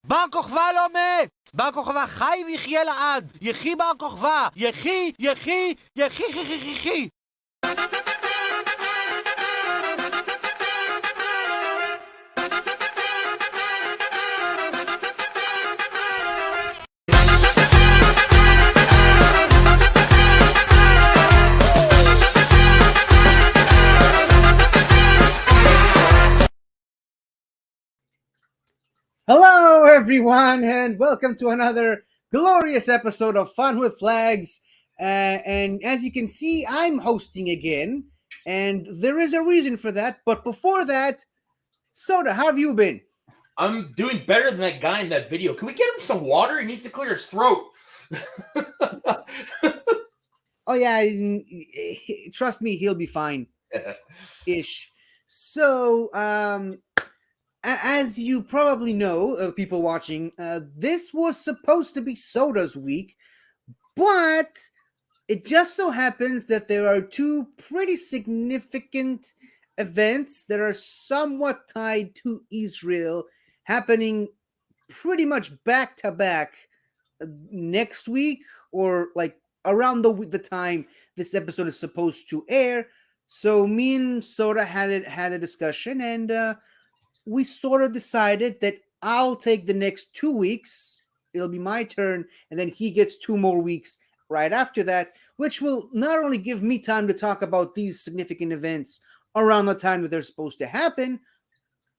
בר כוכבא לא מת! בר כוכבא חי ויחיה לעד! יחי בר כוכבא! יחי, יחי, יחי, יחי, יחי! Hello, everyone, and welcome to another glorious episode of Fun with Flags. And as you can see, I'm hosting again, and there is a reason for that. But before that, Soda, how have you been? I'm doing better than that guy in that video. Can we get him some water? He needs to clear his throat. Oh, yeah, trust me, he'll be fine. Ish. So, as you probably know, people watching, this was supposed to be Soda's week, but it just so happens that there are two pretty significant events that are somewhat tied to Israel happening pretty much back to back next week, or like around the time this episode is supposed to air. So me and Soda had a discussion, and we sort of decided that I'll take the next 2 weeks. It'll be my turn, and then he gets 2 more weeks right after that, which will not only give me time to talk about these significant events around the time that they're supposed to happen,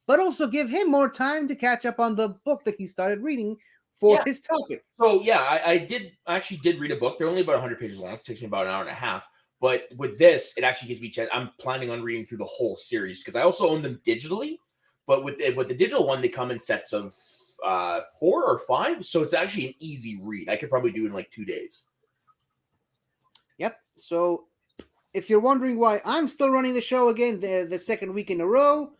but also give him more time to catch up on the book that he started reading for his topic. So yeah, I actually did read a book. They're only about 100 pages long. It takes me about an hour and a half. But with this, it actually gives me a chance. I'm planning on reading through the whole series because I also own them digitally. But with the digital one, they come in sets of 4 or 5. So it's actually an easy read. I could probably do it in like 2 days. Yep. So if you're wondering why I'm still running the show again the second week in a row,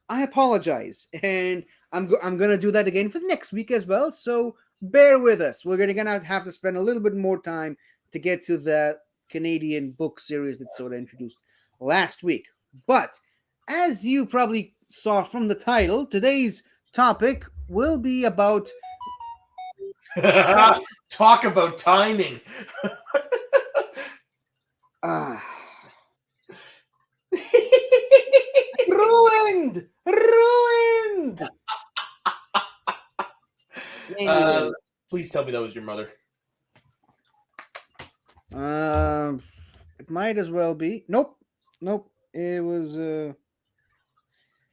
I apologize. And I'm going to do that again for the next week as well. So bear with us. We're going to have to spend a little bit more time to get to the Canadian book series that Soda introduced last week. But as you probably saw from the title, today's topic will be about talk about timing. Ruined. Anyway. Please tell me that was your mother. It might as well be. Nope.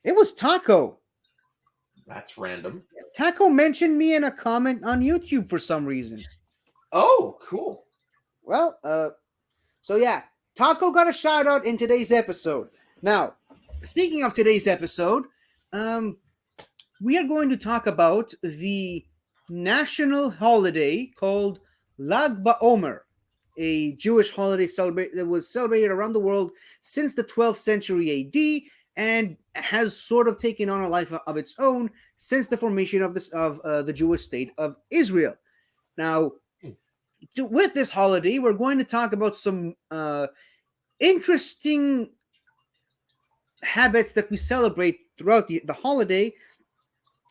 It was Taco. That's random. Taco mentioned me in a comment on YouTube for some reason. Oh, cool. Well, so yeah, Taco got a shout out in today's episode. Now, speaking of today's episode, we are going to talk about the national holiday called Lag BaOmer, a Jewish holiday that was celebrated around the world since the 12th century AD and has sort of taken on a life of its own since the formation of the Jewish state of Israel. Now, with this holiday, we're going to talk about some interesting habits that we celebrate throughout the holiday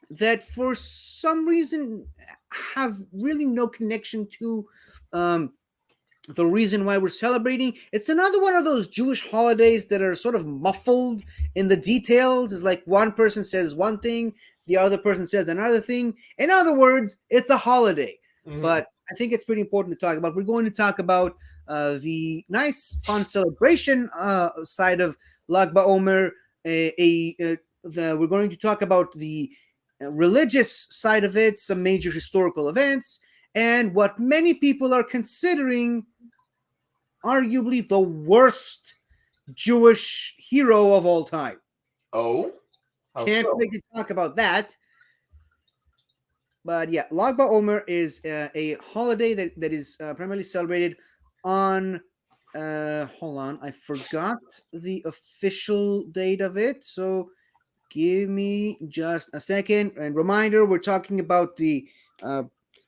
that for some reason have really no connection to the reason why we're celebrating. It's another one of those Jewish holidays that are sort of muffled in the details. It's like one person says one thing, the other person says another thing. In other words, it's a holiday. Mm-hmm. But I think it's pretty important to talk about. We're going to talk about the nice, fun celebration side of Lag BaOmer. We're going to talk about the religious side of it, some major historical events, and what many people are considering arguably the worst Jewish hero of all time. Oh? Can't wait to talk about that. But yeah, Lag BaOmer is a holiday that is primarily celebrated on, hold on, I forgot the official date of it, so give me just a second. And reminder, we're talking about the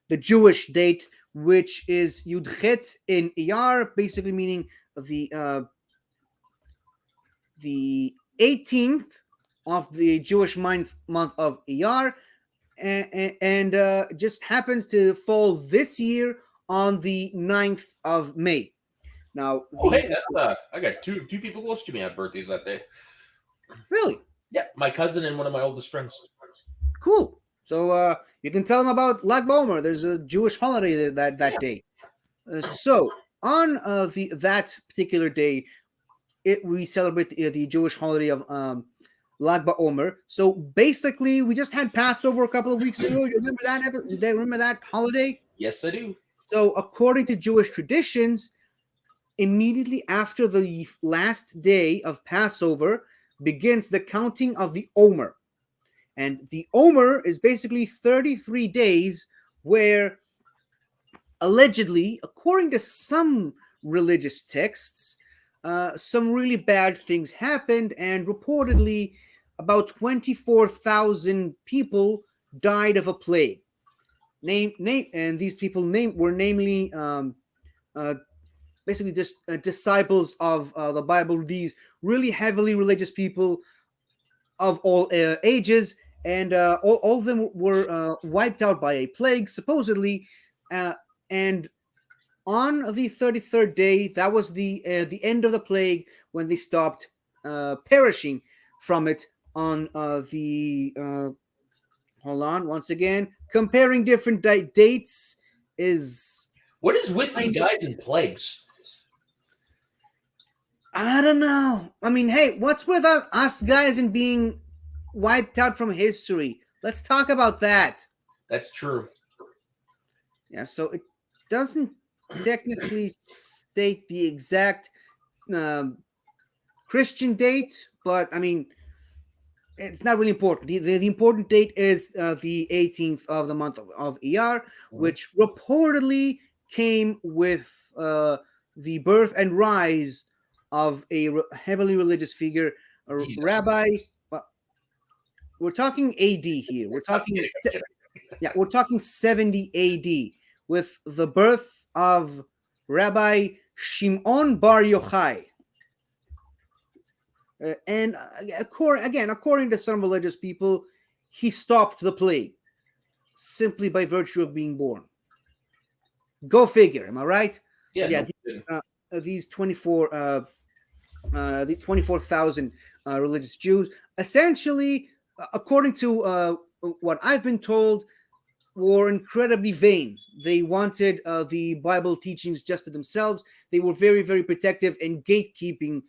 Jewish date, which is Yudchet in Iyar, basically meaning the 18th of the Jewish month of Iyar, and just happens to fall this year on the 9th of May. Now, Oh, hey, that's I got two people close to me have birthdays that day. Really? Yeah, my cousin and one of my oldest friends. Cool. So you can tell them about Lag BaOmer. There's a Jewish holiday that day. So on that particular day, we celebrate the Jewish holiday of Lag BaOmer. So basically, we just had Passover a couple of weeks ago. You remember that? Remember that holiday? Yes, I do. So according to Jewish traditions, immediately after the last day of Passover begins the counting of the Omer. And the Omer is basically 33 days where allegedly, according to some religious texts, some really bad things happened, and reportedly about 24,000 people died of a plague. And these people were namely basically just disciples of the Bible, these really heavily religious people of all ages, and all of them were wiped out by a plague, supposedly. And on the 33rd day, that was the end of the plague when they stopped perishing from it. On the hold on, once again, comparing different dates is. What is with you guys and plagues? I don't know. I mean, hey, what's with us guys and being wiped out from history? Let's talk about that. That's true. Yeah, so it doesn't technically state the exact Christian date, but I mean, it's not really important. The important date is the 18th of the month of ER, which reportedly came with the birth and rise of a heavily religious figure, a rabbi. Well, we're talking AD here. We're talking, we're talking 70 AD with the birth of Rabbi Shimon Bar Yochai. And according to some religious people, he stopped the plague simply by virtue of being born. Go figure, am I right? Yeah. These 24,000 religious Jews, essentially, according to what I've been told, were incredibly vain. They wanted the Bible teachings just to themselves. They were very, very protective and gatekeeping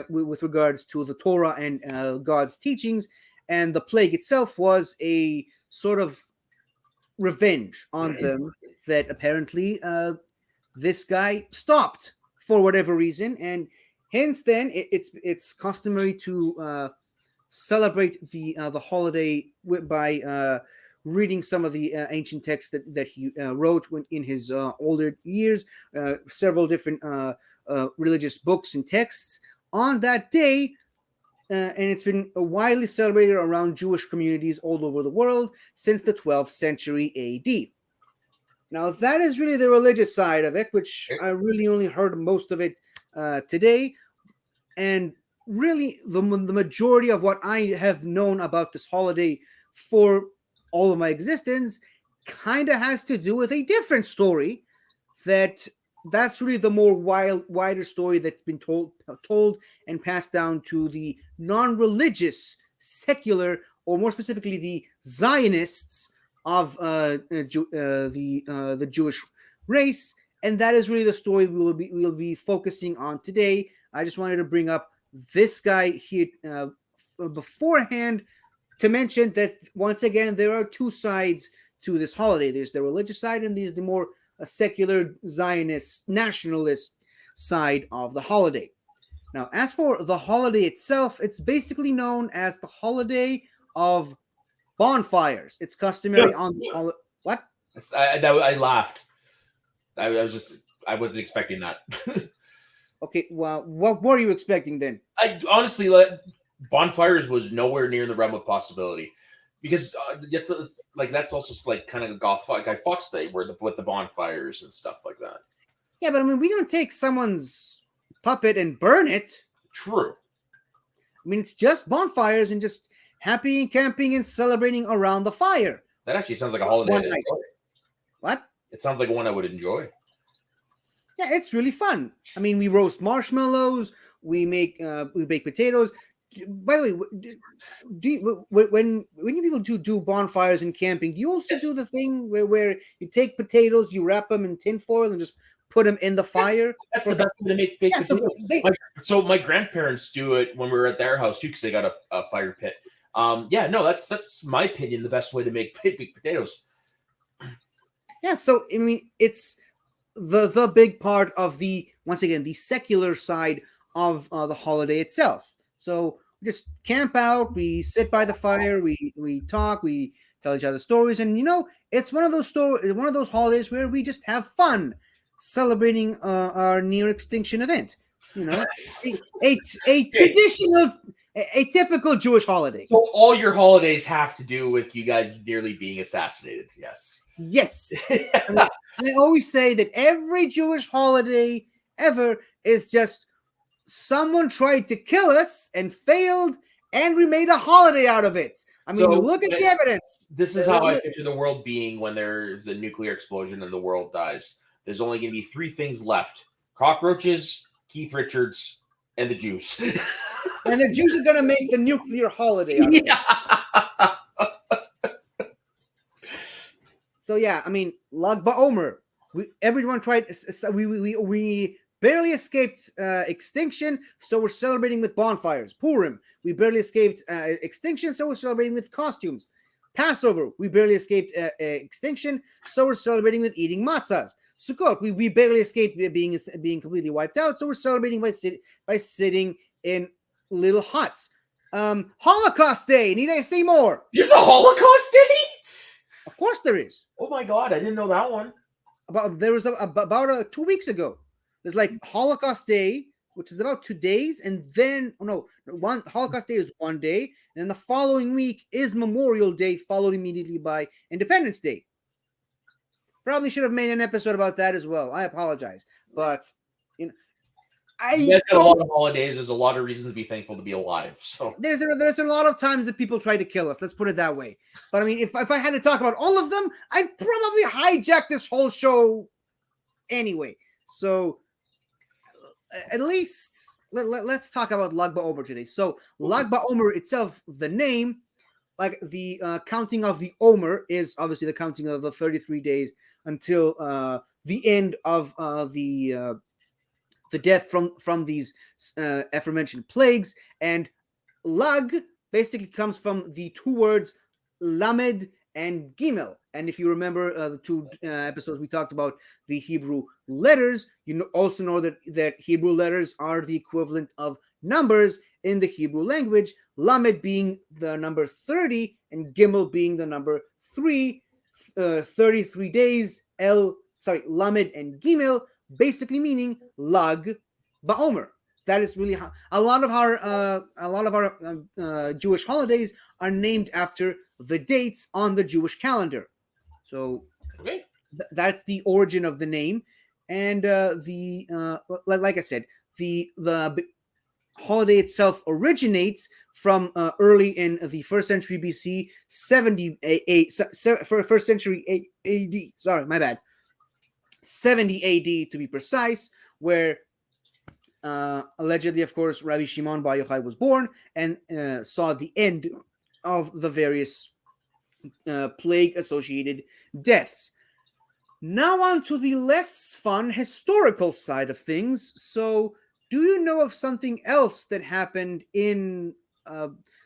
with regards to the Torah and God's teachings. And the plague itself was a sort of revenge on them that apparently this guy stopped for whatever reason, and hence then it's customary to celebrate the holiday by reading some of the ancient texts that he wrote in his older years, several different religious books and texts on that day. And it's been widely celebrated around Jewish communities all over the world since the 12th century AD. Now, that is really the religious side of it, which I really only heard most of it today. And really, the majority of what I have known about this holiday for all of my existence kind of has to do with a different story. That's really the more wider story that's been told and passed down to the non-religious, secular, or more specifically, the Zionists of the Jewish race, and that is really the story we'll be focusing on today. I just wanted to bring up this guy here beforehand to mention that once again there are two sides to this holiday. There's the religious side, and there's the more secular Zionist nationalist side of the holiday. Now, as for the holiday itself, it's basically known as the holiday of bonfires. It's customary on the holiday. What? I laughed. I wasn't expecting that. Okay, well, what were you expecting then? I honestly, bonfires was nowhere near the realm of possibility, because it's like that's also like kind of a Guy Fawkes thing, with the bonfires and stuff like that. Yeah, but I mean, we don't take someone's puppet and burn it. True. I mean, it's just bonfires, and just happy camping and celebrating around the fire. That actually sounds like a holiday. One night. What? It sounds like one I would enjoy. Yeah, it's really fun. I mean, we roast marshmallows. We bake potatoes. By the way, when you people do bonfires and camping, do you also do the thing where you take potatoes, you wrap them in tinfoil, and just put them in the fire? That's the best way to make baked potatoes. So my grandparents do it when we were at their house too, because they got a fire pit. That's my opinion. The best way to make baked potatoes. Yeah, so I mean, it's the big part of the secular side of the holiday itself. So we just camp out, we sit by the fire, we talk, we tell each other stories, and it's one of those holidays where we just have fun celebrating our near extinction event. A traditional, a typical Jewish holiday. So all your holidays have to do with you guys nearly being assassinated. Yes. Yes. I always say that every Jewish holiday ever is just someone tried to kill us and failed, and we made a holiday out of it. I mean, look at the evidence. This is how I picture the world being when there's a nuclear explosion and the world dies. There's only going to be three things left: cockroaches, Keith Richards, and the Jews. And the Jews are going to make the nuclear holiday out of it. So yeah, I mean, Lag BaOmer. Everyone tried. We barely escaped extinction, so we're celebrating with bonfires. Purim, we barely escaped extinction, so we're celebrating with costumes. Passover, we barely escaped extinction, so we're celebrating with eating matzahs. Sukkot, we barely escaped being completely wiped out, so we're celebrating by sitting in little huts. Holocaust Day, need I say more? There's a Holocaust Day? Of course there is. Oh my God, I didn't know that one. There was about 2 weeks ago. There's like Holocaust Day, which is about 2 days, and then one Holocaust Day is 1 day, and then the following week is Memorial Day, followed immediately by Independence Day. Probably should have made an episode about that as well. I apologize, but you guys got a lot of holidays. There's a lot of reasons to be thankful to be alive. So there's a lot of times that people try to kill us. Let's put it that way. But I mean, if I had to talk about all of them, I'd probably hijack this whole show anyway. So at least let's talk about Lag BaOmer today. So Lag BaOmer itself, the name, like the counting of the Omer, is obviously the counting of the 33 days until the end of the death from these aforementioned plagues. And Lag basically comes from the two words Lamed and Gimel. And if you remember the two episodes we talked about the Hebrew letters, you also know that Hebrew letters are the equivalent of numbers in the Hebrew language, Lamed being the number 30 and Gimel being the number 3, 33 days, Lamed and Gimel, basically meaning Lag BaOmer. That is really how a lot of our Jewish holidays are named after the dates on the Jewish calendar. So that's the origin of the name, and like I said, the holiday itself originates from early in the 1st century BC, 1st century AD. Sorry, my bad. 70 AD to be precise, where allegedly, of course, Rabbi Shimon Bar Yochai was born and saw the end of the various plague-associated deaths. Now on to the less fun historical side of things. So, do you know of something else that happened in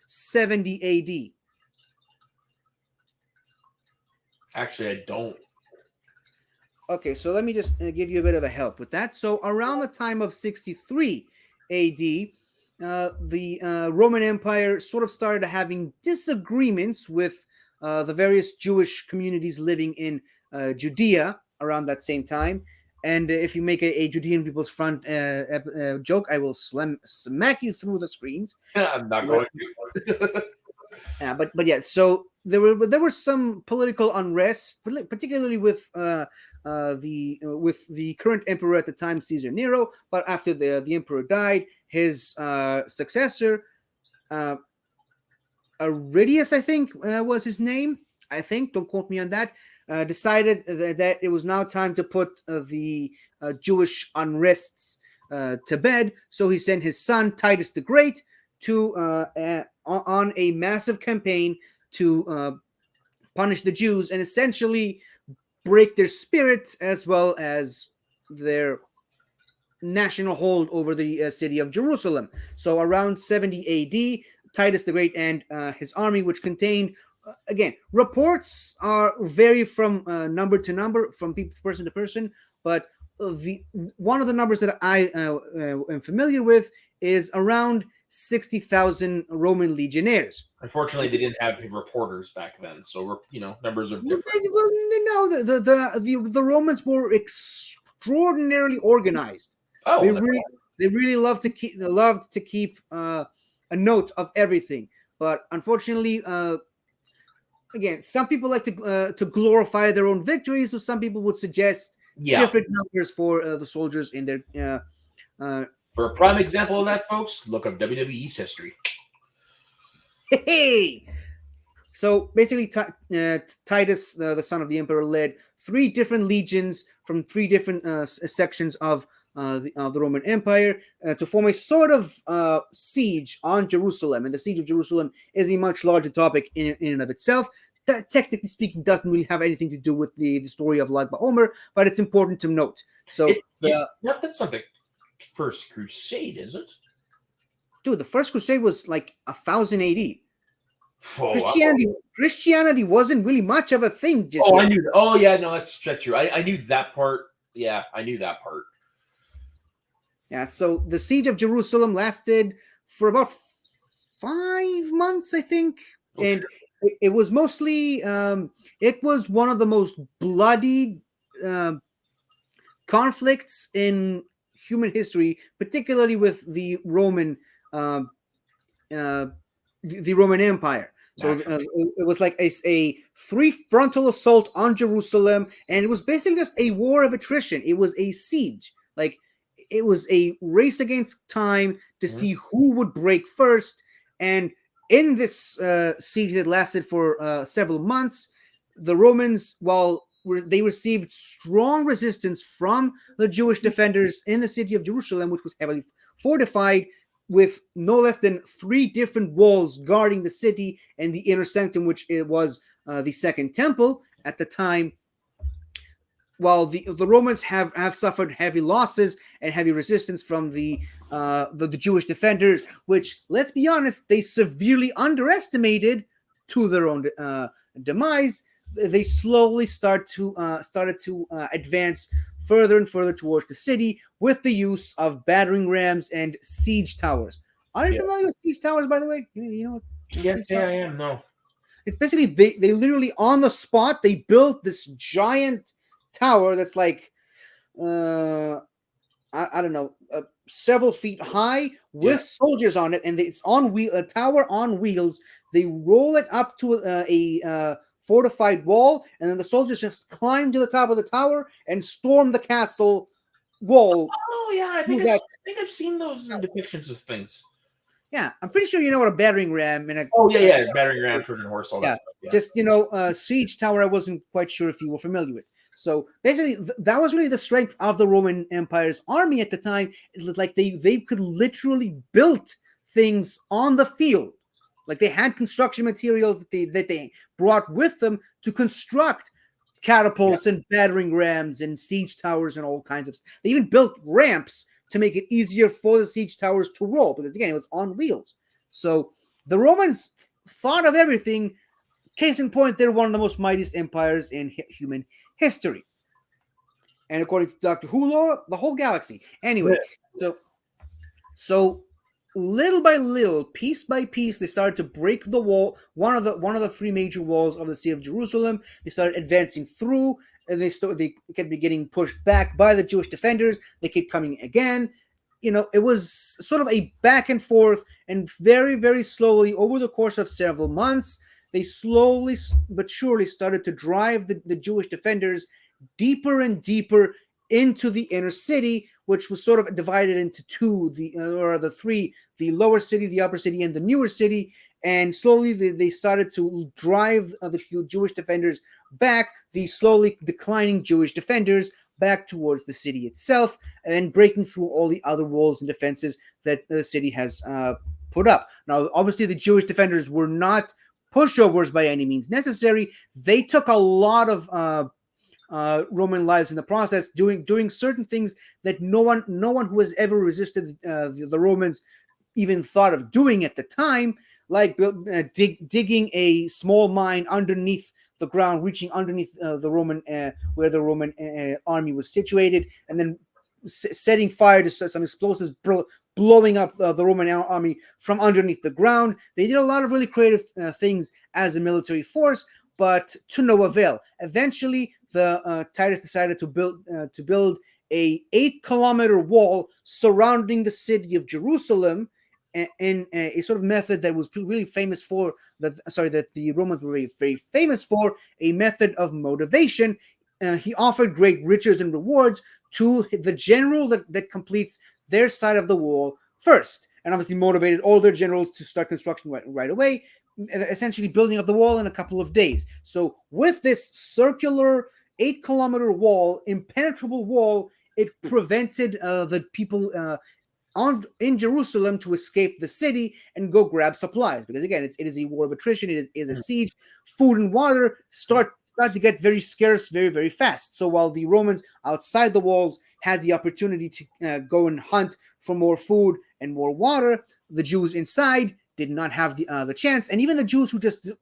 70 AD? Actually, I don't. Okay, so let me just give you a bit of a help with that. So around the time of 63 AD, the Roman Empire sort of started having disagreements with the various Jewish communities living in Judea around that same time. And if you make a Judean People's Front joke, I will smack you through the screens. I'm not going to. But yeah, so there were some political unrest, particularly with the current emperor at the time, Caesar Nero. But after the emperor died, his successor Aridius, I think, was his name. I think, don't quote me on that. Decided that it was now time to put the Jewish unrests to bed. So he sent his son Titus the Great to on a massive campaign to punish the Jews and essentially break their spirit as well as their national hold over the city of Jerusalem. So around 70 AD, Titus the Great and his army, which contained, again, reports are vary from number to number, from person to person, but the one of the numbers that I am familiar with is around 60,000 Roman legionnaires. Unfortunately, they didn't have reporters back then, so numbers are different. The Romans were extraordinarily organized. Oh, they really loved to keep a note of everything. But unfortunately, again, some people like to glorify their own victories, so some people would suggest different numbers for the soldiers in their. For a prime example of that, folks, look up WWE's history. Hey! So basically, Titus, the son of the emperor, led 3 different legions from 3 different sections of the Roman Empire to form a sort of siege on Jerusalem. And the siege of Jerusalem is a much larger topic in and of itself. That, technically speaking, doesn't really have anything to do with the story of Lag BaOmer, but it's important to note. So that's something. First Crusade, is it? Dude, the First Crusade was like 1000 AD. Oh, Christianity wasn't really much of a thing. I knew. Oh, yeah, no, that's true. I knew that part. Yeah, I knew that part. Yeah, so the siege of Jerusalem lasted for about 5 months, I think, and it was mostly. It was one of the most bloody conflicts in human history, particularly with the Roman Empire. So it was like a 3 frontal assault on Jerusalem, and it was basically just a war of attrition. It was a siege. Like, it was a race against time to see who would break first. And in this siege that lasted for several months, the Romans, while they received strong resistance from the Jewish defenders in the city of Jerusalem, which was heavily fortified with no less than 3 different walls guarding the city and the inner sanctum, which it was the Second Temple at the time. While the Romans have suffered heavy losses and heavy resistance from the Jewish defenders, which, let's be honest, they severely underestimated to their own demise. They slowly started to advance further and further towards the city with the use of battering rams and siege towers. Are you familiar with siege towers, by the way? You know what? Yes, I am. No. It's basically they literally on the spot they built this giant tower that's like I don't know, several feet high with soldiers on it, and it's on a tower on wheels. They roll it up to a fortified wall, and then the soldiers just climb to the top of the tower and storm the castle wall. Oh yeah, I think I've seen those in depictions of things. Yeah, I'm pretty sure you know what a battering ram and battering ram, Trojan horse, all that stuff. Yeah. Just siege tower. I wasn't quite sure if you were familiar with. So basically, that was really the strength of the Roman Empire's army at the time. It was like they could literally build things on the field. Like, they had construction materials that they brought with them to construct catapults and battering rams and siege towers and all kinds of stuff. They even built ramps to make it easier for the siege towers to roll, because again, it was on wheels. So the Romans thought of everything. Case in point, they're one of the most mightiest empires in human history. And according to Dr. Who, the whole galaxy. Anyway, so little by little, piece by piece, they started to break the wall. One of the 3 major walls of the city of Jerusalem. They started advancing through, and they kept getting pushed back by the Jewish defenders. They kept coming again. It was sort of a back and forth, and very, very slowly, over the course of several months, they slowly but surely started to drive the Jewish defenders deeper and deeper into the inner city, which was sort of divided into 2, the 3, the lower city, the upper city, and the newer city. and slowly they started to drive the Jewish defenders back, the slowly declining Jewish defenders back towards the city itself, and breaking through all the other walls and defenses that the city has put up. Now, obviously, the Jewish defenders were not pushovers by any means necessary. They took a lot of Roman lives in the process, doing certain things that no one who has ever resisted the Romans even thought of doing at the time, like digging a small mine underneath the ground, reaching underneath the Roman where the Roman army was situated, and then setting fire to some explosives, blowing up the Roman army from underneath the ground. They did a lot of really creative things as a military force, but to no avail. Eventually, the Titus decided to build a 8-kilometer wall surrounding the city of Jerusalem, in a sort of method that was really famous for that the Romans were very, very famous for, a method of motivation. He offered great riches and rewards to the general that completes their side of the wall first, and obviously motivated all their generals to start construction right away, essentially building up the wall in a couple of days. So with this circular 8-kilometer wall, impenetrable wall, it prevented the people in Jerusalem to escape the city and go grab supplies, because again, it is a war of attrition. It is a siege. Food and water start to get very scarce very, very fast. So while the Romans outside the walls had the opportunity to go and hunt for more food and more water, the Jews inside did not have the chance. And even the Jews who just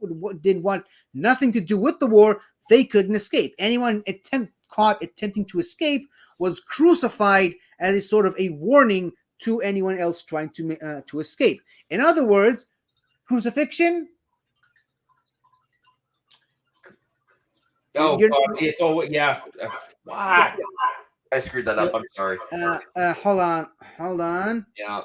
didn't want nothing to do with the war, they couldn't escape. Anyone caught attempting to escape was crucified as a sort of a warning to anyone else trying to escape. In other words, crucifixion. Oh, it's all yeah. Wow. I screwed that up. I'm sorry. Hold on. Yeah.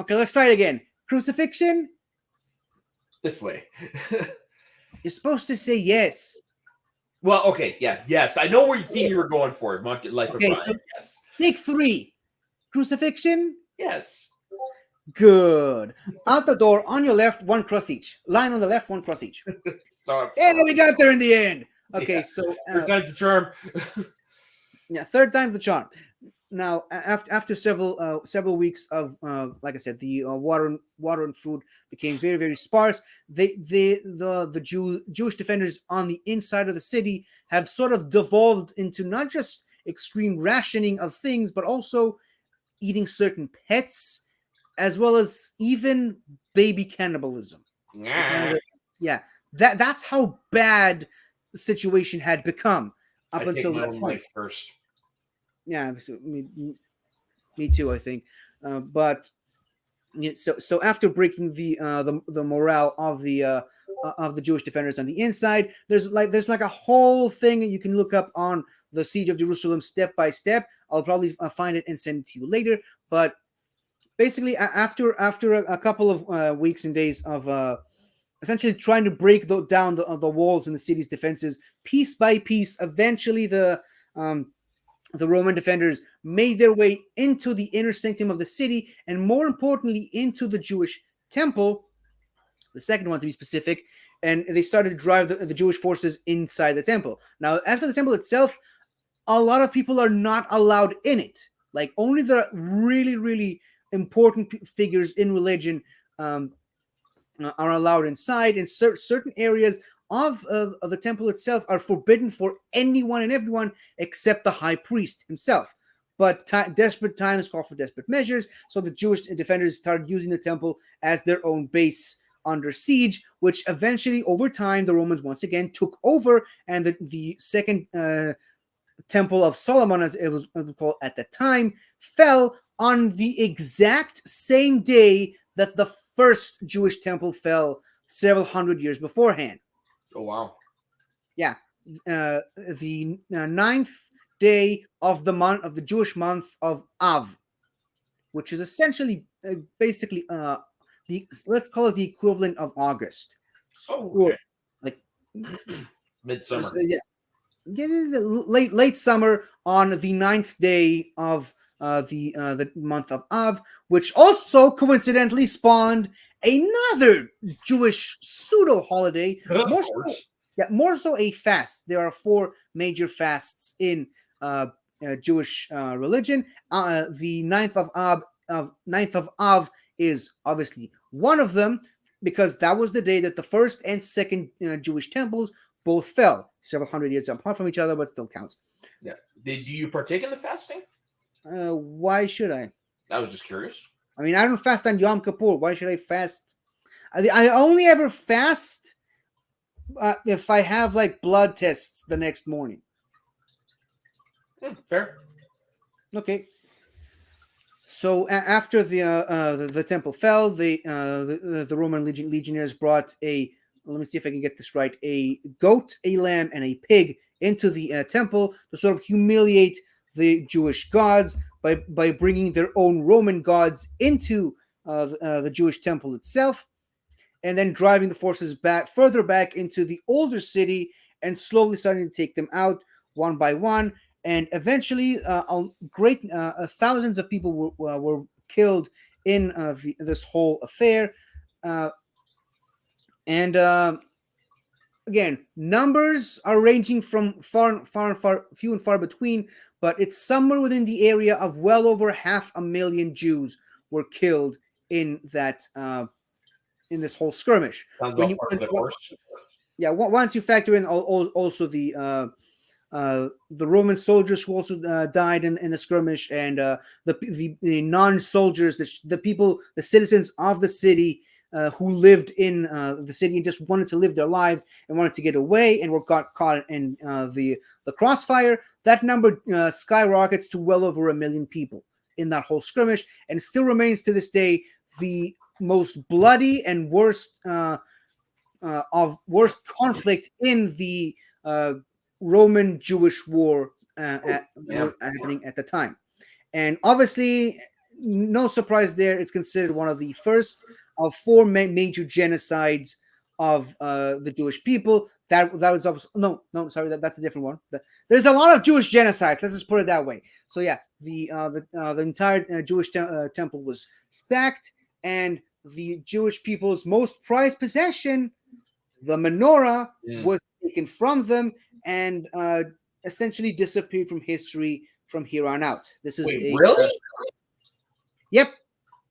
Okay, let's try it again. Crucifixion. This way. You're supposed to say yes. Well, okay, yeah, yes. I know where you were going for it. Like, okay, so yes. Take 3. Crucifixion. Yes. Good. Out the door on your left, 1 cross each. Line on the left, 1 cross each. Stop. Yeah, we got there in the end. Okay, yeah. So third time's the charm. Yeah, third time's the charm. Now, after several weeks of, like I said, the water and food became very, very sparse. The Jewish defenders on the inside of the city have sort of devolved into not just extreme rationing of things, but also eating certain pets, as well as even baby cannibalism. Yeah, that's how bad the situation had become up until that point. First. Yeah, me too. I think, but so after breaking the morale of the Jewish defenders on the inside, there's like a whole thing you can look up on the siege of Jerusalem step by step. I'll probably find it and send it to you later. But basically, after a couple of weeks and days of essentially trying to break down the walls and the city's defenses piece by piece, eventually the Roman defenders made their way into the inner sanctum of the city, and more importantly, into the Jewish temple, the second one to be specific, and they started to drive the Jewish forces inside the temple. Now, as for the temple itself, a lot of people are not allowed in it. Like, only the really, really important figures in religion are allowed inside, and certain areas of the temple itself are forbidden for anyone and everyone except the high priest himself. But desperate times call for desperate measures, so the Jewish defenders started using the temple as their own base under siege, which eventually, over time, the Romans once again took over, and the second temple of Solomon, as it was called at the time, fell on the exact same day that the first Jewish temple fell several hundred years beforehand. Oh, wow. Yeah. The 9th day of the month of the Jewish month of Av, which is essentially basically let's call it the equivalent of August. Oh, okay. Like midsummer. Yeah, late summer on the 9th day of the month of Av, which also coincidentally spawned another Jewish pseudo holiday, Of more course. more so a fast. There are 4 major fasts in Jewish religion. The ninth of Av is obviously one of them, because that was the day that the first and second Jewish temples both fell, several hundred years apart from each other, but still counts. Yeah. Did you partake in the fasting? Why should I? I was just curious. I mean, I don't fast on Yom Kippur. Why should I fast? I only ever fast if I have like blood tests the next morning. Fair. Okay. So after the temple fell, the Roman legionnaires brought a, let me see if I can get this right, a goat, a lamb, and a pig into the temple to sort of humiliate the Jewish gods by bringing their own Roman gods into the Jewish temple itself, and then driving the forces further back into the older city and slowly starting to take them out one by one. And eventually, thousands of people were killed in this whole affair. And again, numbers are ranging from few and far between, but it's somewhere within the area of well over 500,000 Jews were killed in that in this whole skirmish. Sounds about part of the course. Yeah, once you factor in also the Roman soldiers who also died in the skirmish, and the non-soldiers, the people, the citizens of the city who lived in the city and just wanted to live their lives and wanted to get away and got caught in the crossfire. That number skyrockets to well over 1 million people in that whole skirmish, and still remains to this day the most bloody and worst conflict in the Roman Jewish war happening at the time. And obviously, no surprise there, it's considered one of the first of 4 major genocides of the Jewish people. That was sorry, that's a different one. There's a lot of Jewish genocides. Let's just put it that way. So yeah, the entire Jewish temple was sacked, and the Jewish people's most prized possession, the menorah, was taken from them and essentially disappeared from history from here on out. This is really? Yep.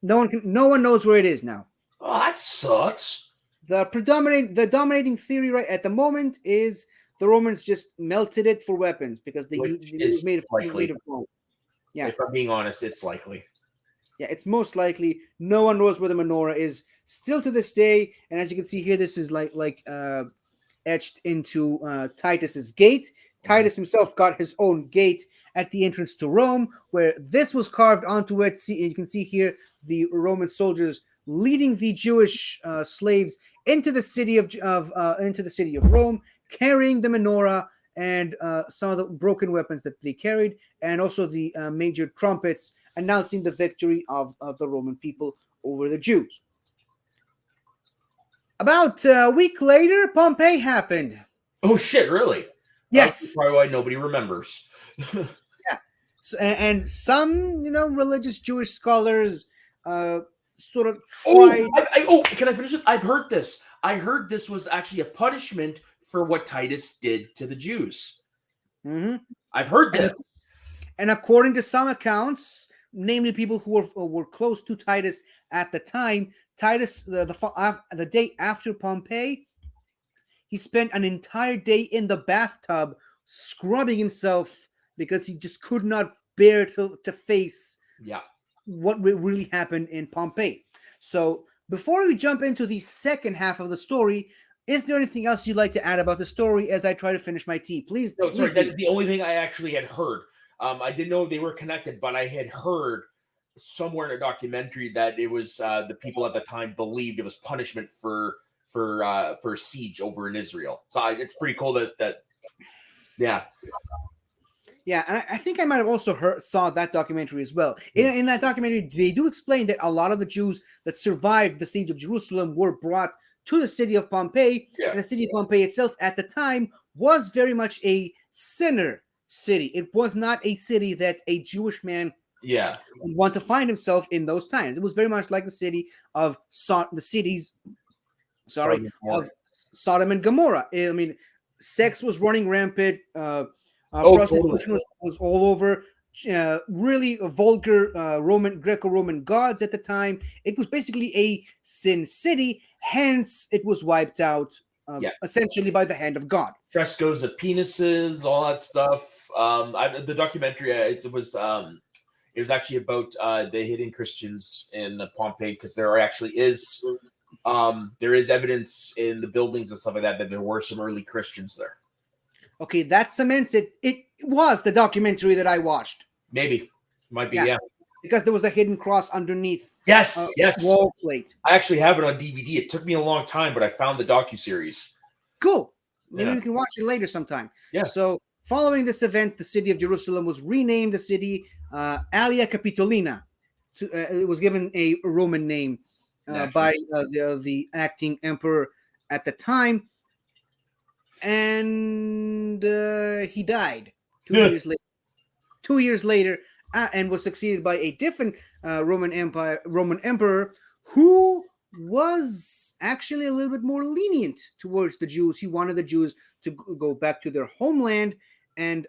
No one knows where it is now. Oh, that sucks. The dominating theory right at the moment is the Romans just melted it for weapons because they made it of gold. Yeah. If I'm being honest, it's likely. Yeah, it's most likely. No one knows where the menorah is still to this day. And as you can see here, this is like etched into Titus's gate. Titus himself got his own gate at the entrance to Rome, where this was carved onto it. You can see here the Roman soldiers leading the Jewish slaves into the city of Rome, carrying the menorah and some of the broken weapons that they carried, and also the major trumpets announcing the victory of the Roman people over the Jews. About a week later, Pompeii happened. Oh shit! Really? Yes. That's probably why nobody remembers. Yeah. So, and some, religious Jewish scholars sort of tried. Can I finish it? I've heard this. I heard this was actually a punishment for what Titus did to the Jews. Mm-hmm. I've heard this. And according to some accounts, namely people who were close to Titus at the time, Titus, the day after Pompeii, he spent an entire day in the bathtub scrubbing himself because he just could not bear to face what really happened in Pompeii. So before we jump into the second half of the story, is there anything else you'd like to add about the story as I try to finish my tea? Please. No, sorry, that is the only thing I actually had heard. I didn't know they were connected, but I had heard somewhere in a documentary that it was the people at the time believed it was punishment for siege over in Israel. So it's pretty cool that yeah. Yeah, and I think I might have also saw that documentary as well. In that documentary, they do explain that a lot of the Jews that survived the siege of Jerusalem were brought to the city of Pompeii. Yeah. And the city of Pompeii itself at the time was very much a sinner city. It was not a city that a Jewish man Yeah. would want to find himself in those times. It was very much like the cities, Sorry. of Sodom and Gomorrah. I mean, sex was running rampant. Prostitution Totally. was all over. Really vulgar Greco-Roman gods at the time. It was basically a sin city. Hence, it was wiped out essentially by the hand of God. Frescoes of penises, all that stuff. The documentary it was actually about the hidden Christians in Pompeii, because there is evidence in the buildings and stuff like that there were some early Christians there. Okay, that cements it. It was the documentary that I watched. Maybe. Might be, yeah. Because there was a hidden cross underneath. Yes. Wall plate. I actually have it on DVD. It took me a long time, but I found the docuseries. Cool. Maybe we can watch it later sometime. Yeah. So, following this event, the city of Jerusalem was renamed the city Alia Capitolina. It was given a Roman name by the acting emperor at the time. And he died 2 years later. 2 years later, and was succeeded by a different Roman emperor who was actually a little bit more lenient towards the Jews. He wanted the Jews to go back to their homeland and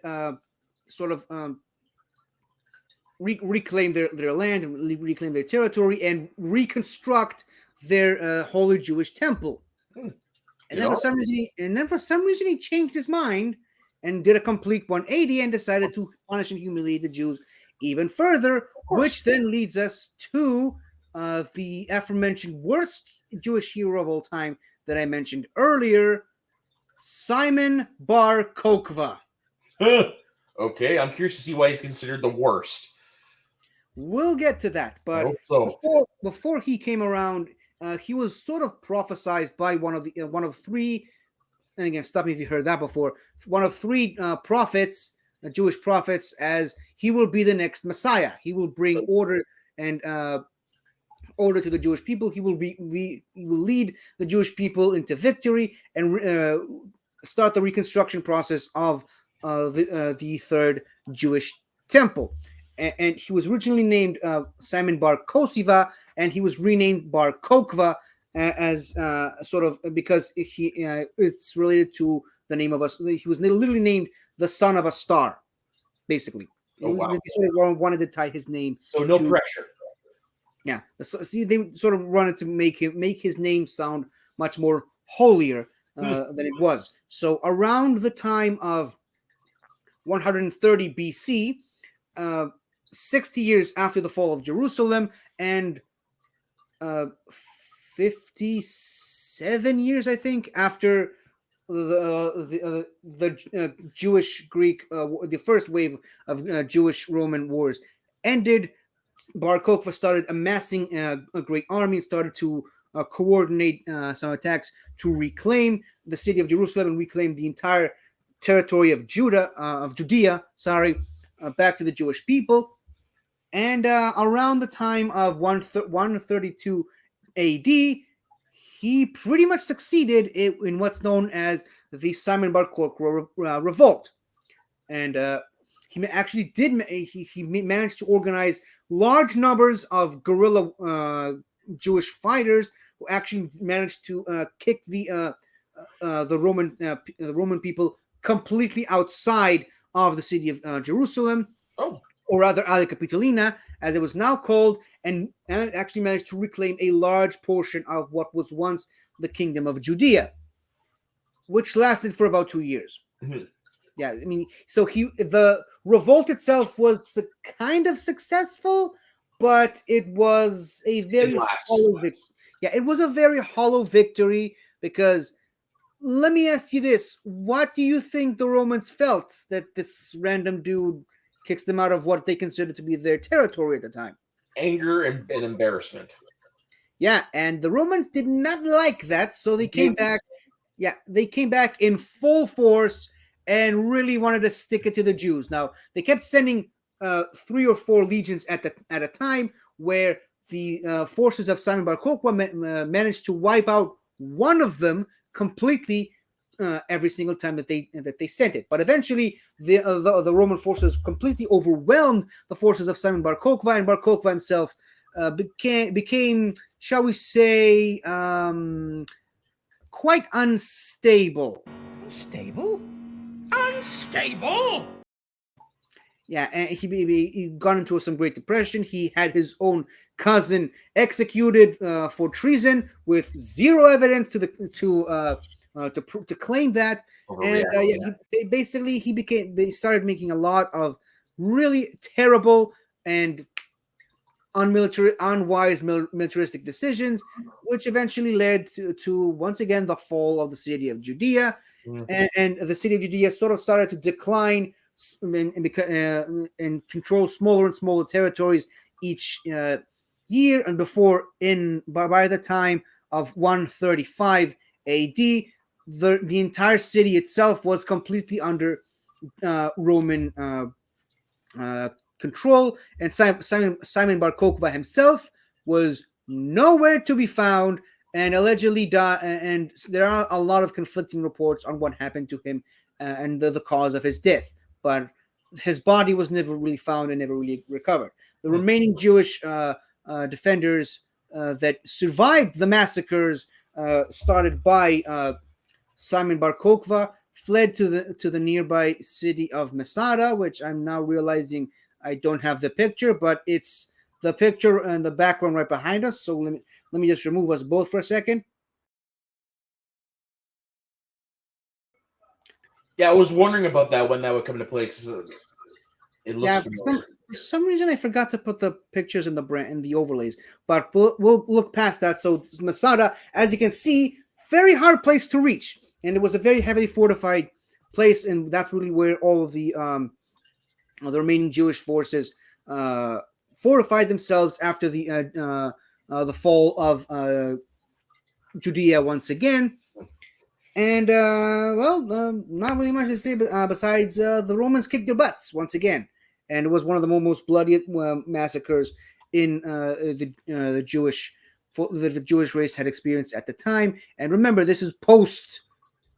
reclaim their land, and reclaim their territory, and reconstruct their holy Jewish temple. And then for some reason, he changed his mind and did a complete 180 and decided to punish and humiliate the Jews even further, which then leads us to the aforementioned worst Jewish hero of all time that I mentioned earlier, Simon Bar Kokhba. Okay, I'm curious to see why he's considered the worst. We'll get to that, but before he came around, he was sort of prophesied by one of three. And again, stop me if you heard that before. One of three prophets, Jewish prophets, as he will be the next Messiah. He will bring order and order to the Jewish people. He will lead the Jewish people into victory and start the reconstruction process of the third Jewish temple. And he was originally named Simon Bar Kokhba, and he was renamed Bar Kokhba as sort of because it's related to the name of us. He was literally named the son of a star, basically. They sort of wanted to tie his name. So no pressure. Yeah, see, they sort of wanted to make his name sound much more holier than it was. So around the time of 130 BC, 60 years after the fall of Jerusalem, and 57 years, I think, after the Jewish Greek, the first wave of Jewish Roman wars ended, Bar Kokhba started amassing a great army and started to coordinate some attacks to reclaim the city of Jerusalem and reclaim the entire territory of Judea, back to the Jewish people. And around the time of 132 AD, he pretty much succeeded in what's known as the Simon Bar Kokhba revolt. And he actually he managed to organize large numbers of guerrilla Jewish fighters who actually managed to kick the Roman people completely outside of the city of Jerusalem. Or rather, Alia Capitolina, as it was now called, and actually managed to reclaim a large portion of what was once the kingdom of Judea, which lasted for about 2 years. Mm-hmm. Yeah, I mean, so the revolt itself was kind of successful, but it was a very hollow victory. Yeah, it was a very hollow victory because, let me ask you this: what do you think the Romans felt that this random dude kicks them out of what they considered to be their territory at the time? Anger and embarrassment. Yeah, and the Romans did not like that, so they came back. Yeah, they came back in full force and really wanted to stick it to the Jews. Now, they kept sending 3 or 4 legions at a time, where the forces of Simon Bar Kokhba managed to wipe out one of them completely every single time that they sent it. But eventually, the Roman forces completely overwhelmed the forces of Simon Bar Kokhba, and Bar Kokhba himself became, shall we say, quite unstable. Unstable? Unstable. Yeah, and he got into some great depression. He had his own cousin executed for treason with zero evidence to claim that. And he started making a lot of really terrible and unwise militaristic decisions, which eventually led to once again the fall of the city of Judea, and the city of Judea sort of started to decline and control smaller and smaller territories each year. And by the time of 135 AD, the entire city itself was completely under Roman control, and Simon Bar Kokhba himself was nowhere to be found, and allegedly died. And there are a lot of conflicting reports on what happened to him and the cause of his death. But his body was never really found and never really recovered. The remaining Jewish defenders that survived the massacres started by Simon Bar Kokhba fled to the nearby city of Masada, which I'm now realizing I don't have the picture, but it's the picture and the background right behind us. So let me just remove us both for a second. Yeah, I was wondering about that when that would come into play. Cause it looks for some reason I forgot to put the pictures in the overlays, but we'll look past that. So Masada, as you can see, very hard place to reach, and it was a very heavily fortified place, and that's really where all of the remaining Jewish forces fortified themselves after the fall of Judea once again. And not really much to say besides the Romans kicked their butts once again, and it was one of the most bloody massacres in the Jewish race had experienced at the time. And remember, this is post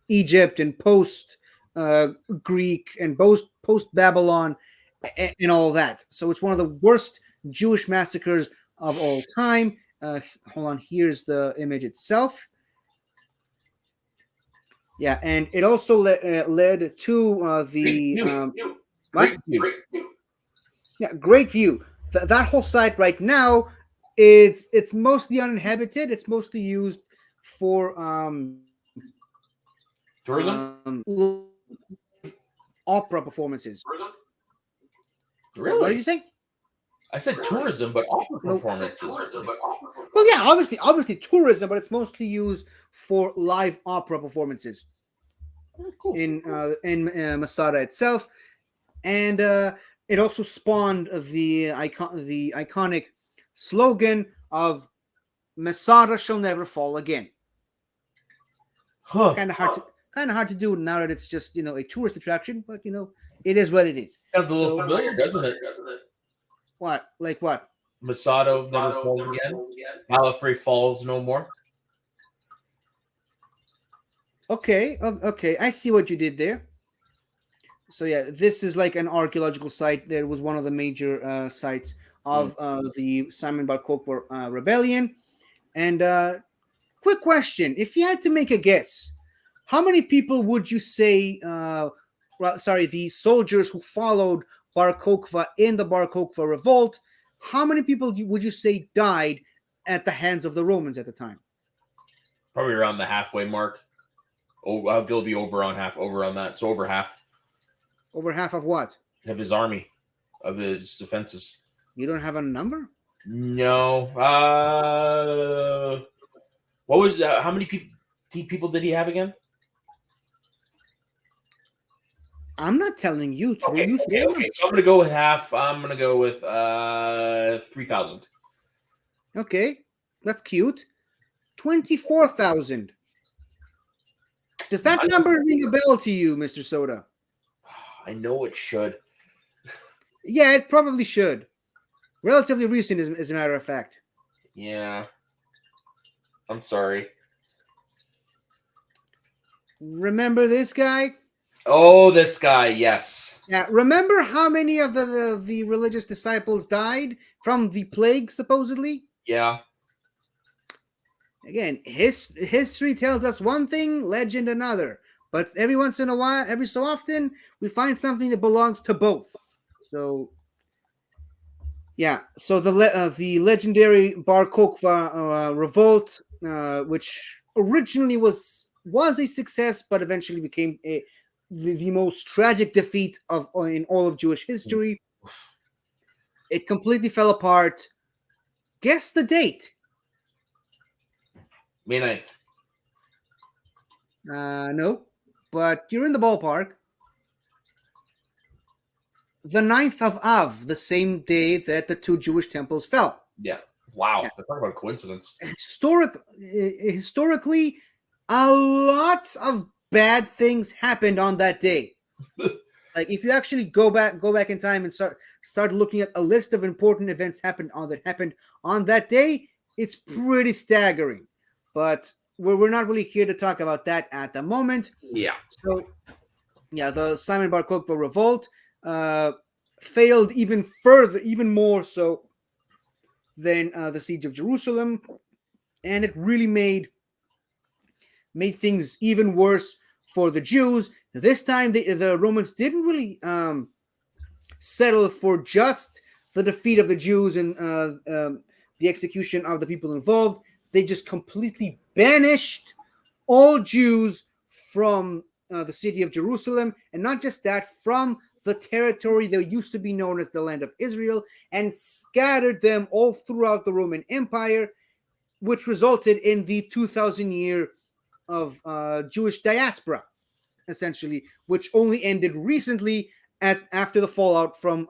Egypt and post Greek and post Babylon and all that. So it's one of the worst Jewish massacres of all time. Hold on, here's the image itself. Yeah, and it also led to great view. Yeah, great view. That whole site right now, it's mostly uninhabited. It's mostly used for tourism, opera performances. Really? What did you say? I said tourism, but opera performances. Well, yeah, obviously tourism, but it's mostly used for live opera performances. Cool. In Masada itself, and it also spawned the iconic slogan of "Masada shall never fall again." Kind of hard to do now that it's just a tourist attraction, but it is what it is. Sounds a little familiar, doesn't it? What? Like what? Masada never falls again. Malafre falls no more. Okay, I see what you did there. So yeah, this is like an archaeological site. There was one of the major sites of the Simon Bar Kokhba rebellion. And quick question: if you had to make a guess, how many people would you say? The soldiers who followed Bar Kokhba in the Bar Kokhba revolt. How many people would you say died at the hands of the Romans at the time? Probably around the halfway mark. Oh, it'll be over on that. So over half. Over half of what? Of his army, of his defenses. You don't have a number? No. What was how many people did he have again? I'm not telling you. Okay. So I'm gonna go with half. I'm gonna go with 3,000. Okay, that's cute. 24,000. Does that number ring a bell to you, Mr. Soda? I know it should. Yeah, it probably should. Relatively recent, as a matter of fact. Yeah. I'm sorry. Remember this guy? Oh, this guy, yes. Yeah. Remember how many of the religious disciples died from the plague, supposedly? Yeah. Again, history tells us one thing, legend another. But every once in a while, every so often, we find something that belongs to both. So, yeah. So the legendary Bar Kokhba revolt, which originally was a success, but eventually became the most tragic defeat of in all of Jewish history. It completely fell apart. Guess the date. May 9th. No, but you're in the ballpark. The 9th of Av, the same day that the two Jewish temples fell. Yeah. Wow. Yeah. Talk about a coincidence. Historically, a lot of bad things happened on that day. Like if you actually go back in time and start looking at a list of important events happened on that day, it's pretty staggering. But we're not really here to talk about that at the moment. Yeah. So yeah, the Simon Bar Kokhba revolt failed even further, even more so than the siege of Jerusalem, and it really made things even worse for the Jews. This time, the Romans didn't really settle for just the defeat of the Jews and the execution of the people involved. They just completely banished all Jews from the city of Jerusalem, and not just that, from the territory that used to be known as the land of Israel, and scattered them all throughout the Roman Empire, which resulted in the 2,000 year of Jewish diaspora, essentially, which only ended recently after the fallout from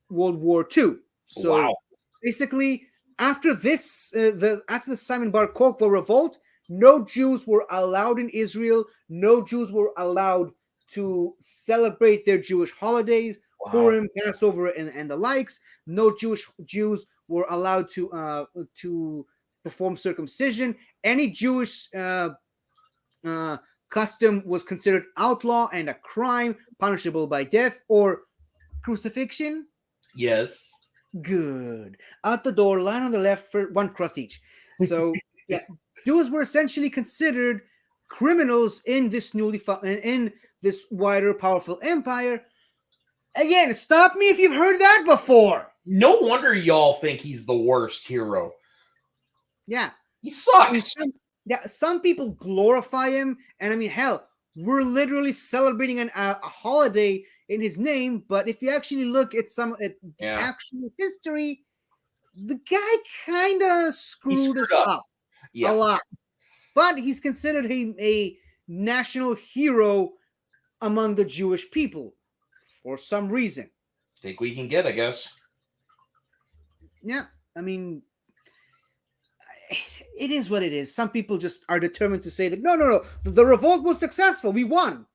World War II. So Wow. basically, after after the Simon Bar Kokhba revolt, no Jews were allowed in Israel. No Jews were allowed to celebrate their Jewish holidays, Wow. Purim, Passover, and the likes. No Jews were allowed to perform circumcision. Any Jewish custom was considered outlaw and a crime, punishable by death or crucifixion. Yes. Good. Out the door, line on the left for one crust each. So yeah, Jews were essentially considered criminals in this in this wider, powerful empire. Again, stop me if you've heard that before. No wonder y'all think he's the worst hero. Yeah, He sucks. some people glorify him, and I mean, hell, we're literally celebrating a holiday in his name. But if you actually look at the actual history, the guy kind of screwed us up a lot. But he's considered a national hero among the Jewish people for some reason. Take what you can get, I guess. Yeah, I mean, it is what it is. Some people just are determined to say that no, the revolt was successful. We won.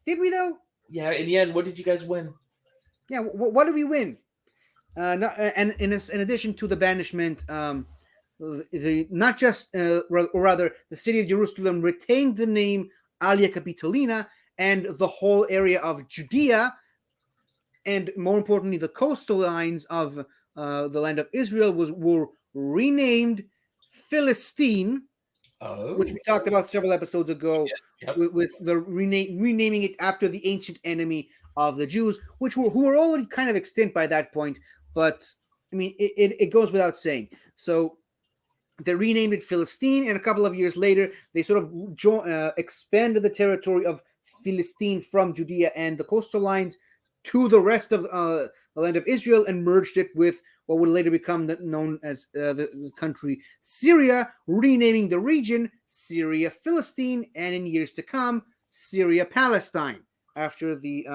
Did we though? Yeah. In the end, what did you guys win? Yeah. What did we win? And in addition to the banishment, not just or rather, the city of Jerusalem retained the name Alia Capitolina, and the whole area of Judea, and more importantly, the coastal lines of the land of Israel were renamed Philistine, which we talked about several episodes ago, with the renaming it after the ancient enemy of the Jews, who were already kind of extinct by that point. But I mean, it goes without saying. So they renamed it Philistine, and a couple of years later, they sort of expanded the territory of Philistine from Judea and the coastal lines to the rest of the land of Israel, and merged it with what would later become known as the country Syria, renaming the region Syria Philistine, and in years to come, Syria Palestine, after the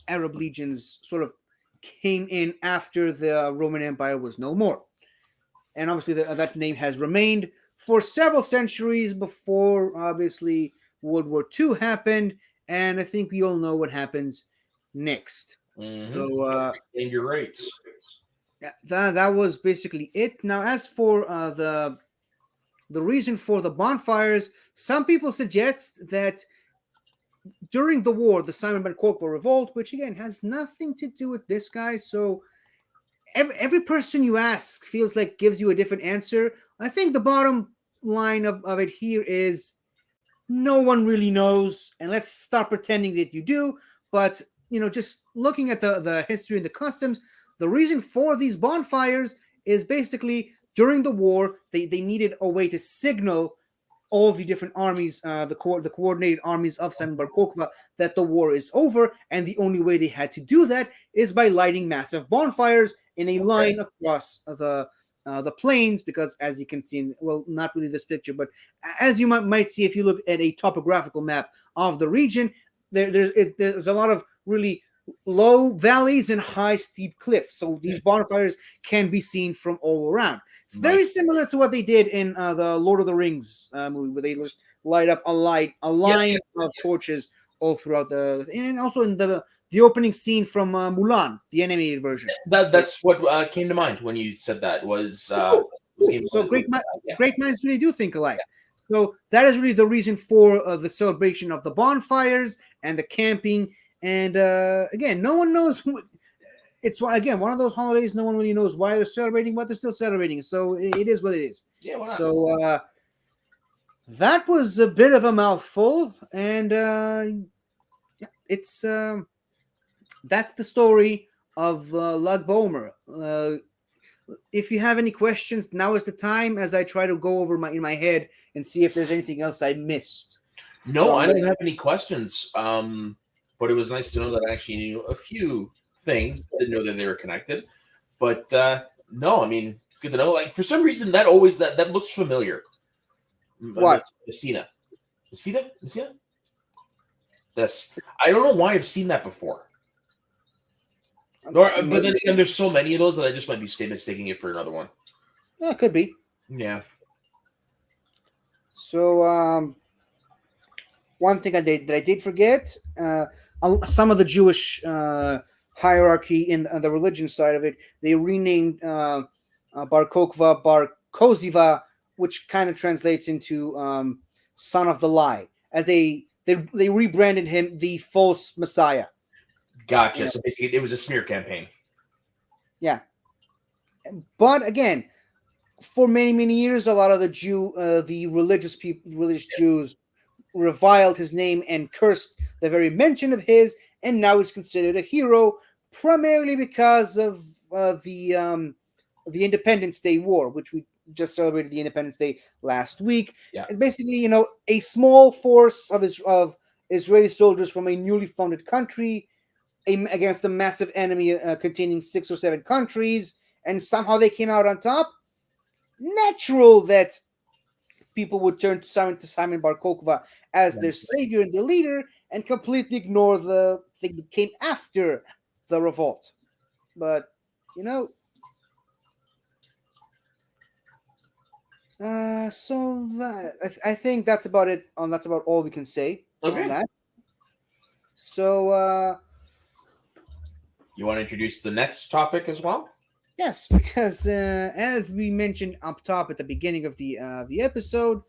Arab legions sort of came in after the Roman Empire was no more. And obviously that name has remained for several centuries before, obviously, World War II happened, and I think we all know what happens next. Mm-hmm. So, and your rights. That was basically it. Now, as for the the reason for the bonfires, some people suggest that during the war, the Simon Bar Kokhba revolt, which again has nothing to do with this guy, so every person you ask feels like gives you a different answer. I think the bottom line of it here is no one really knows, and let's start pretending that you do. But just looking at the history and the customs, the reason for these bonfires is basically during the war they needed a way to signal all the different armies, the coordinated armies of Simon Bar Kokhba, that the war is over, and the only way they had to do that is by lighting massive bonfires in a line across the plains, because as you can see, well, not really this picture, but as you might see if you look at a topographical map of the region, there's a lot of really low valleys and high steep cliffs, so these bonfires can be seen from all around. It's very similar to what they did in the Lord of the Rings movie, where they just light up a line of torches all throughout and also in the opening scene from Mulan, the animated version. That's what came to mind when you said that was. So great minds really do think alike. Yeah. So that is really the reason for the celebration of the bonfires and the camping. And again, no one knows. It's again one of those holidays no one really knows why they're celebrating, but they're still celebrating. So it is what it is. Yeah. Why not? So that was a bit of a mouthful, and it's that's the story of Lag BaOmer. If you have any questions, now is the time as I try to go over in my head and see if there's anything else I missed. No, I didn't have any questions. But it was nice to know that I actually knew a few things. I didn't know that they were connected. But no, I mean, it's good to know. Like, for some reason, that looks familiar. What? Messina. This. I don't know why I've seen that before. But then again, there's so many of those that I just might be mistaking it for another one. Yeah, could be. Yeah. So, one thing I did forget, some of the Jewish hierarchy in the religion side of it, they renamed Bar Kokhba Bar Koziva, which kind of translates into son of the lie, as they rebranded him the false Messiah. Gotcha. So basically, it was a smear campaign. Yeah, but again, for many years, a lot of the religious Jews reviled his name and cursed the very mention of his, and now he's considered a hero primarily because of the Independence Day War, which we just celebrated the Independence Day last week. Yeah. And basically, a small force of Israeli soldiers from a newly founded country against a massive enemy containing 6 or 7 countries, and somehow they came out on top. Natural that people would turn to Simon Bar Kokhba as their savior and their leader, and completely ignore the thing that came after the revolt. But so I think that's about it. That's about all we can say on that. So you want to introduce the next topic as well? Yes, because as we mentioned up top at the beginning of the episode,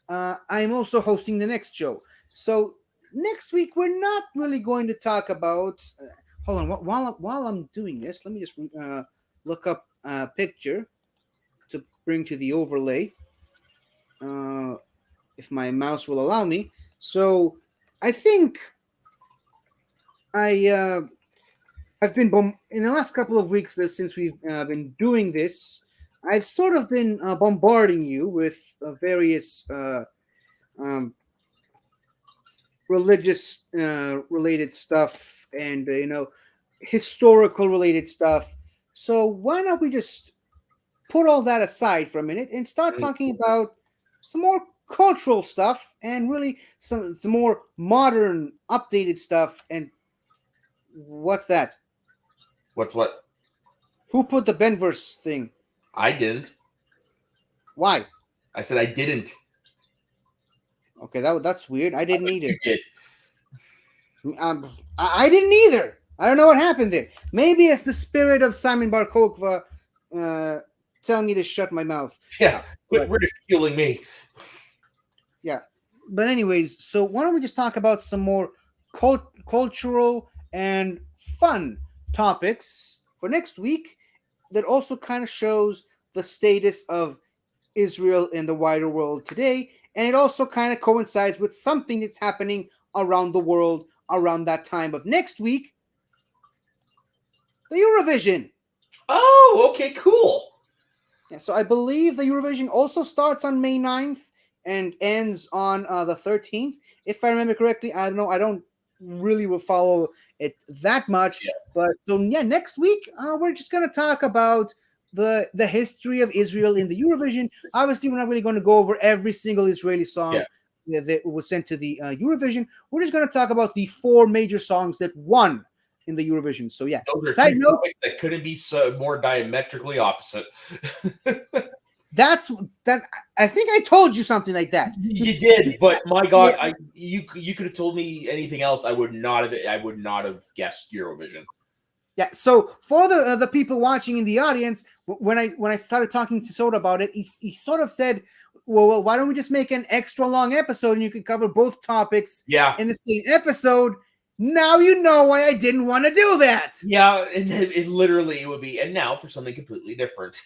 I'm also hosting the next show. So next week we're not really going to talk about. Hold on, while I'm doing this, let me just look up a picture to bring to the overlay, if my mouse will allow me. So I think I've been in the last couple of weeks since we've been doing this. I've sort of been bombarding you with various religious related stuff and historical related stuff. So why don't we just put all that aside for a minute and start talking about some more cultural stuff and really some more modern, updated stuff. And what's that? What's what? Who put the Benverse thing? I didn't. Why? I said I didn't. Okay, that's weird. I didn't either. You did. I didn't either. I don't know what happened there. Maybe it's the spirit of Simon Bar Kokhba tell me to shut my mouth. Yeah, quit But- ridiculing me. Yeah. But anyways, so why don't we just talk about some more cultural and fun topics for next week that also kind of shows the status of Israel in the wider world today, and it also kind of coincides with something that's happening around the world around that time of next week, the Eurovision. Oh, okay, cool. Yeah, so I believe the Eurovision also starts on May 9th and ends on the 13th. If I remember correctly, I don't know. I don't really will follow it that much. Yeah. But so yeah, next week we're just going to talk about the history of Israel in the Eurovision. Obviously, we're not really going to go over every single Israeli song that was sent to the Eurovision. We're just going to talk about the 4 major songs that won in the Eurovision. So yeah, Those are side two note. topics that couldn't be more diametrically opposite. That's that. I think I told you something like that. You did, but my God, Yeah. you could have told me anything else. I would not have guessed Eurovision. Yeah. So for the people watching in the audience, when I started talking to Soda about it, he sort of said, "Well, why don't we just make an extra long episode and you can cover both topics Yeah, in the same episode?" Now you know why I didn't want to do that. yeah, and it literally would be. And now for something completely different.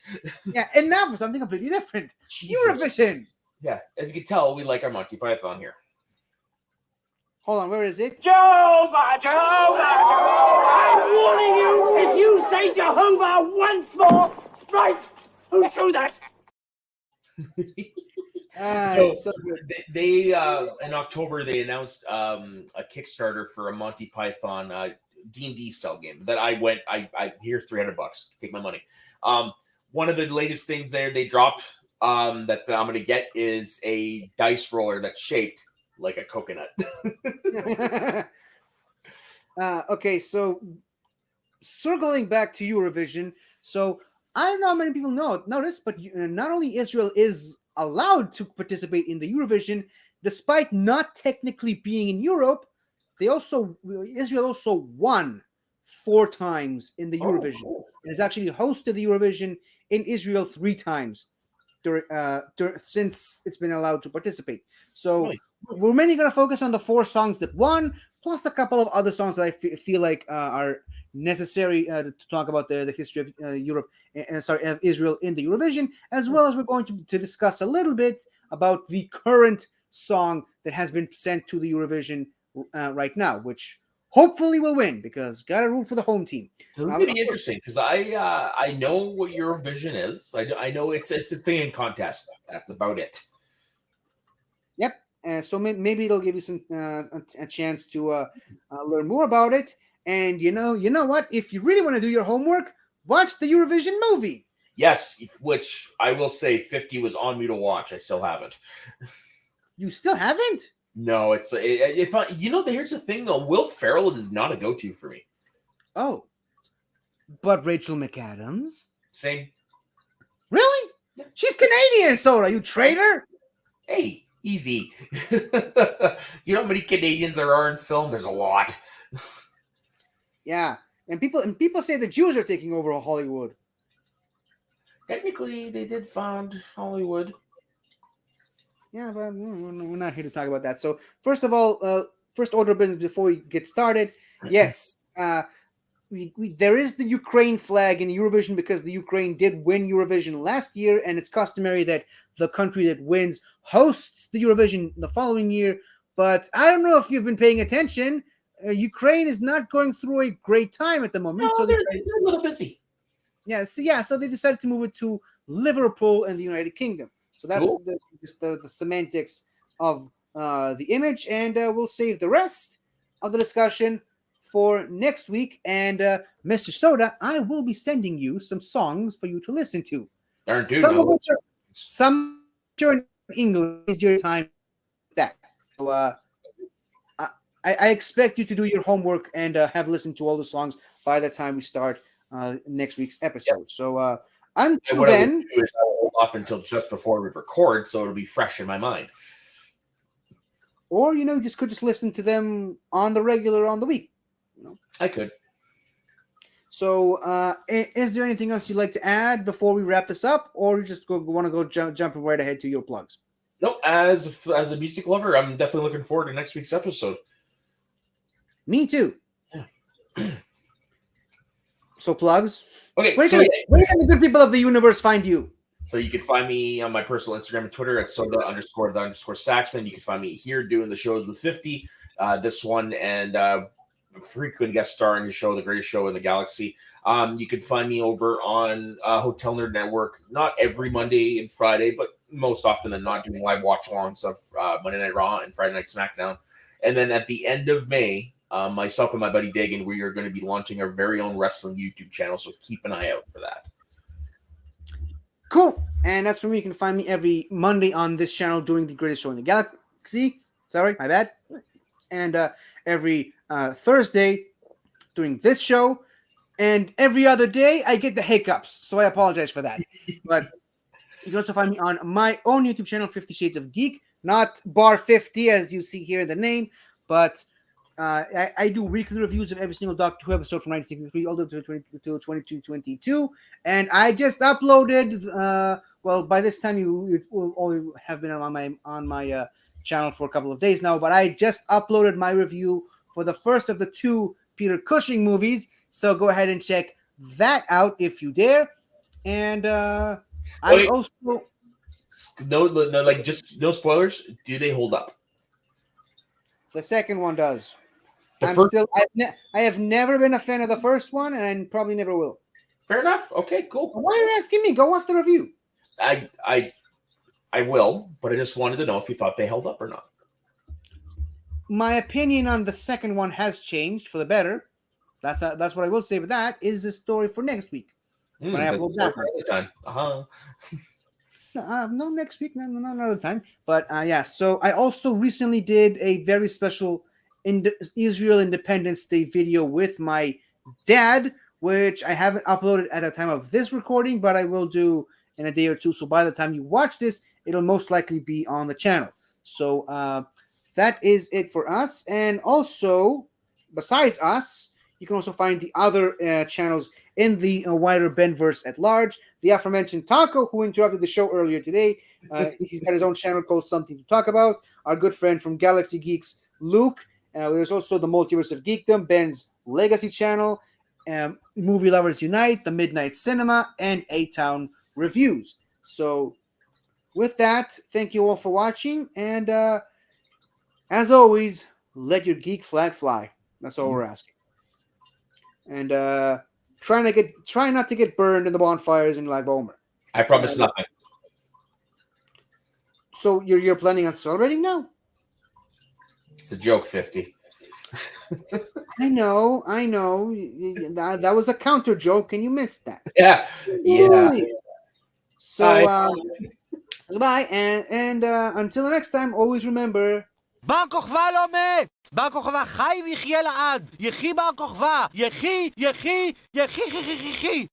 Yeah, and now for something completely different. Jesus. Eurovision. Yeah, as you can tell, we like our Monty Python here. Hold on, where is it? Jehovah, Jehovah, Jehovah! I'm warning you, if you say Jehovah once more, right, who'll do that? So good. They in October they announced a Kickstarter for a Monty Python D&D style game that I here's $300, take my money. One of the latest things they dropped that I'm gonna get is a dice roller that's shaped like a coconut. Okay, so circling back to Eurovision, so I don't know how many people notice, but not only Israel is allowed to participate in the Eurovision, despite not technically being in Europe, Israel also won 4 times in the Eurovision. Cool. It has actually hosted the Eurovision in Israel 3 times since it's been allowed to participate. So Nice. we're mainly going to focus on the 4 songs that won, plus a couple of other songs that I feel like are necessary to talk about the history of of Israel in the Eurovision, as well as we're going to discuss a little bit about the current song that has been sent to the Eurovision right now, which hopefully will win because gotta root for the home team. So it's gonna be interesting because I know what Eurovision is. I know it's a singing contest. That's about it. Yep. So maybe it'll give you some a chance to learn more about it. And you know what? If you really want to do your homework, watch the Eurovision movie. Yes, which I will say 50 was on me to watch. I still haven't. You still haven't? No, here's the thing though. Will Ferrell is not a go-to for me. Oh, but Rachel McAdams? Same. Really? Yeah. She's Canadian, Soda. You traitor? Hey, easy. You know how many Canadians there are in film? There's a lot. Yeah, and people say the Jews are taking over Hollywood. Technically, they did found Hollywood. Yeah, but we're not here to talk about that. So first of all, first order of business before we get started. Yes, there is the Ukraine flag in Eurovision because the Ukraine did win Eurovision last year, and it's customary that the country that wins hosts the Eurovision the following year. But I don't know if you've been paying attention. Ukraine is not going through a great time at the moment, No, they're a little busy. So they decided to move it to Liverpool and the United Kingdom. So that's Cool. the semantics of the image, and we'll save the rest of the discussion for next week. And Mr. Soda, I will be sending you some songs for you to listen to. Some of which are in English. Is your time that? So, I expect you to do your homework and have listened to all the songs by the time we start next week's episode. Yep. So until what then, I would do is I will hold off until just before we record, so it'll be fresh in my mind. Or just listen to them on the regular on the week. I could. So, is there anything else you'd like to add before we wrap this up, or you just want to go jump right ahead to your plugs? No, as a music lover, I'm definitely looking forward to next week's episode. Me too. So plugs. Okay, Where so can the good people of the universe find you? So you can find me on my personal Instagram and Twitter at soda_the_Saxman. You can find me here doing the shows with 50, this one, and frequent guest star in your show, The Greatest Show in the Galaxy. You can find me over on Hotel Nerd Network, not every Monday and Friday, but most often than not, doing live watch-alongs of Monday Night Raw and Friday Night SmackDown. And then at the end of May, myself and my buddy Dagan, we are going to be launching our very own wrestling YouTube channel, so keep an eye out for that. Cool. And that's for me. You can find me every Monday on this channel doing The Greatest Show in the Galaxy. Sorry, my bad. And every Thursday doing this show. And every other day, I get the hiccups. So I apologize for that. But you can also find me on my own YouTube channel, 50 Shades of Geek. Not Bar 50, as you see here in the name. But I do weekly reviews of every single Doctor Who episode from 1963 all the way to 2222. And I just uploaded, well, by this time it will only have been on my channel for a couple of days now, but I just uploaded my review for the first of the 2 Peter Cushing movies. So go ahead and check that out if you dare. And I also... Just no spoilers. Do they hold up? The second one does. I have never been a fan of the first one, and I probably never will. Fair enough. Okay, cool. Why are you asking me? Go watch the review. I will, but I just wanted to know if you thought they held up or not. My opinion on the second one has changed for the better. That's what I will say. But that is the story for next week. When I upload that time. No, next week, no, another time. But yeah, so I also recently did a very special Israel Independence Day video with my dad, which I haven't uploaded at the time of this recording, but I will do in a day or two. So by the time you watch this, it'll most likely be on the channel. So that is it for us. And also, besides us, you can also find the other channels in the wider Benverse at large. The aforementioned Taco, who interrupted the show earlier today, he's got his own channel called Something to Talk About. Our good friend from Galaxy Geeks, Luke. There's also the Multiverse of Geekdom, Ben's Legacy channel, Movie Lovers Unite, The Midnight Cinema, and A-Town Reviews. So with that, thank you all for watching. And as always, let your geek flag fly. That's all we're asking. And try not to get burned in the bonfires in like Omer. I promise nothing. So you're planning on celebrating now? It's a joke, 50. I know. That was a counter joke, and you missed that. Yeah. So goodbye, and until the next time, always remember. בר כוכבא לא מת! בר כוכבא חי ויחיה לעד! יחי בר כוכבא! יחי! יחי! יחי! יחי! יחי!